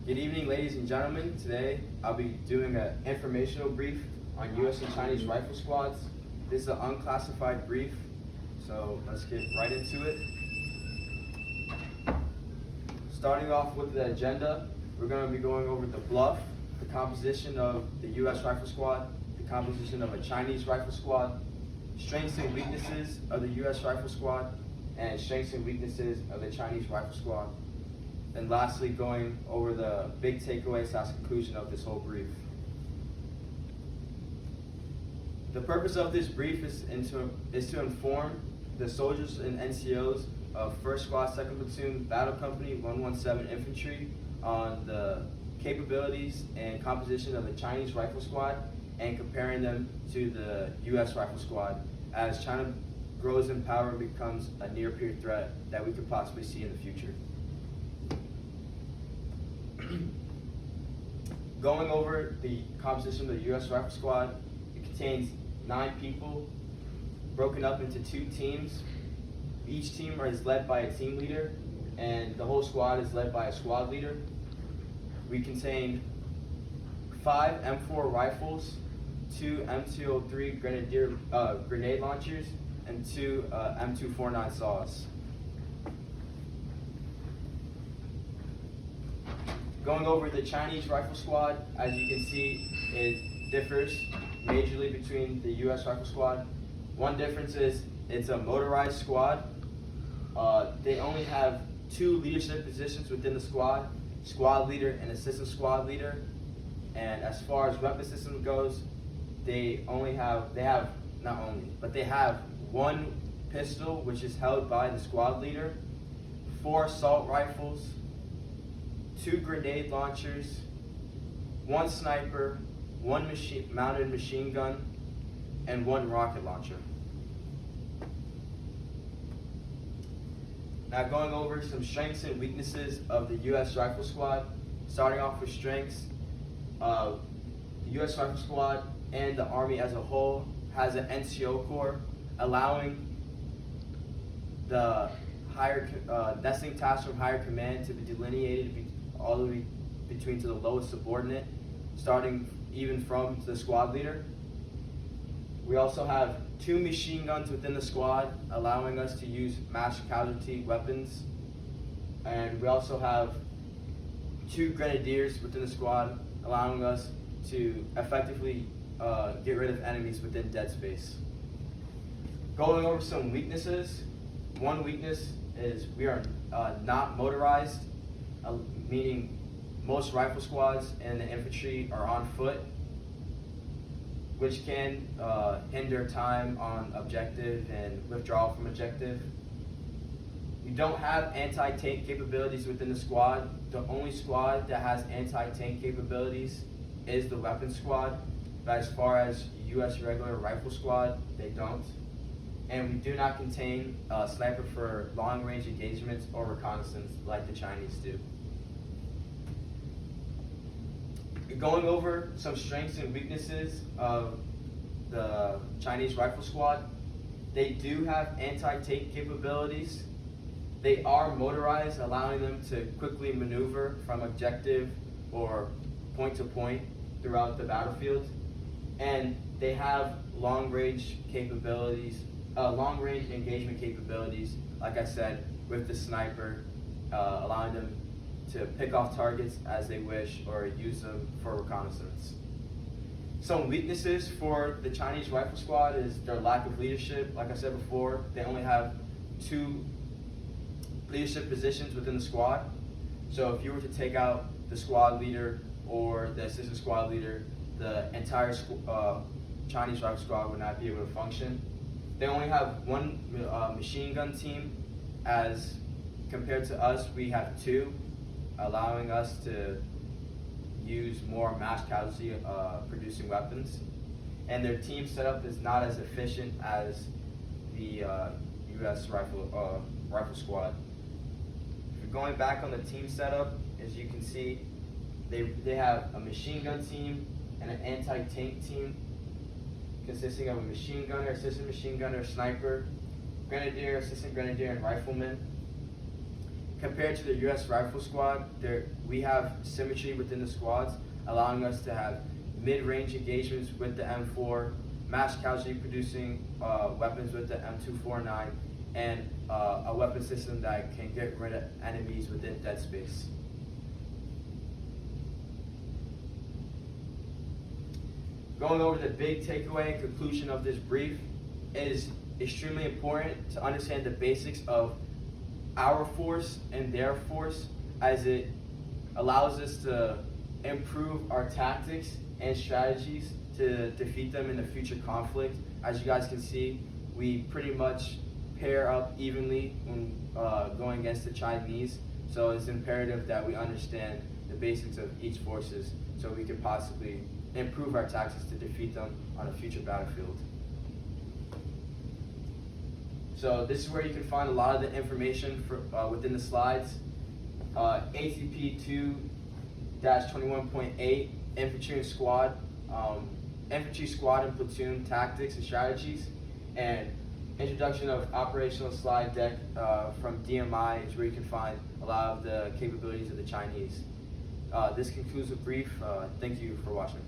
Good evening, ladies and gentlemen. Today, I'll be doing an informational brief on U.S. and Chinese rifle squads. This is an unclassified brief, so let's get right into it. Starting off with the agenda, we're going to be going over the bluff, the composition of the U.S. rifle squad, the composition of a Chinese rifle squad, strengths and weaknesses of the U.S. rifle squad, and strengths and weaknesses of the Chinese rifle squad. And lastly, going over the big takeaways as conclusion of this whole brief. The purpose of this brief is to inform the soldiers and NCOs of 1st Squad, 2nd Platoon, Battle Company, 117 Infantry on the capabilities and composition of the Chinese rifle squad and comparing them to the U.S. rifle squad as China grows in power and becomes a near-peer threat that we could possibly see in the future. Going over the composition of the U.S. rifle squad, it contains 9 people broken up into 2 teams. Each team is led by a team leader, and the whole squad is led by a squad leader. We contain 5 M4 rifles, 2 M203 grenade launchers, and 2 M249 saws. Going over the Chinese rifle squad, as you can see, it differs majorly between the U.S. rifle squad. One difference is it's a motorized squad. They only have 2 leadership positions within the squad leader and assistant squad leader. And as far as weapon system goes, they have 1 pistol, which is held by the squad leader, 4 assault rifles, 2 grenade launchers, 1 sniper, 1 mounted machine gun, and 1 rocket launcher. Now going over some strengths and weaknesses of the U.S. rifle squad. Starting off with strengths, the U.S. rifle squad and the Army as a whole has an NCO corps, allowing the nesting tasks from higher command to be delineated all the way between to the lowest subordinate, starting even from the squad leader. We also have 2 machine guns within the squad, allowing us to use mass casualty weapons. And we also have 2 grenadiers within the squad, allowing us to effectively get rid of enemies within dead space. Going over some weaknesses. One weakness is we are not motorized, meaning most rifle squads and the infantry are on foot, which can hinder time on objective and withdrawal from objective. We don't have anti-tank capabilities within the squad. The only squad that has anti-tank capabilities is the weapons squad, but as far as U.S. regular rifle squad, they don't. And we do not contain a sniper for long-range engagements or reconnaissance like the Chinese do. Going over some strengths and weaknesses of the Chinese rifle squad, they do have anti-tank capabilities. They are motorized, allowing them to quickly maneuver from objective or point to point throughout the battlefield. And they have long-range capabilities, long-range engagement capabilities, like I said, with the sniper, allowing them to pick off targets as they wish or use them for reconnaissance. Some weaknesses for the Chinese rifle squad is their lack of leadership. Like I said before, they only have 2 leadership positions within the squad. So if you were to take out the squad leader or the assistant squad leader, the entire Chinese rifle squad would not be able to function. They only have 1 machine gun team, as compared to us, we have 2, allowing us to use more mass casualty producing weapons. And their team setup is not as efficient as the U.S. rifle squad. If you're going back on the team setup, as you can see, they have a machine gun team and an anti-tank team consisting of a machine gunner, assistant machine gunner, sniper, grenadier, assistant grenadier, and rifleman. compared to the U.S. Rifle Squad, we have symmetry within the squads, allowing us to have mid-range engagements with the M4, mass casualty producing weapons with the M249, and a weapon system that can get rid of enemies within dead space. Going over the big takeaway and conclusion of this brief, it is extremely important to understand the basics of our force and their force, as it allows us to improve our tactics and strategies to defeat them in a future conflict. As you guys can see, we pretty much pair up evenly when going against the Chinese, so it's imperative that we understand the basics of each forces so we can possibly improve our tactics to defeat them on a future battlefield. So this is where you can find a lot of the information for, within the slides. ATP 2-21.8, Infantry and Squad, Infantry Squad and Platoon Tactics and Strategies, and Introduction of Operational Slide Deck from DMI is where you can find a lot of the capabilities of the Chinese. This concludes the brief. Thank you for watching.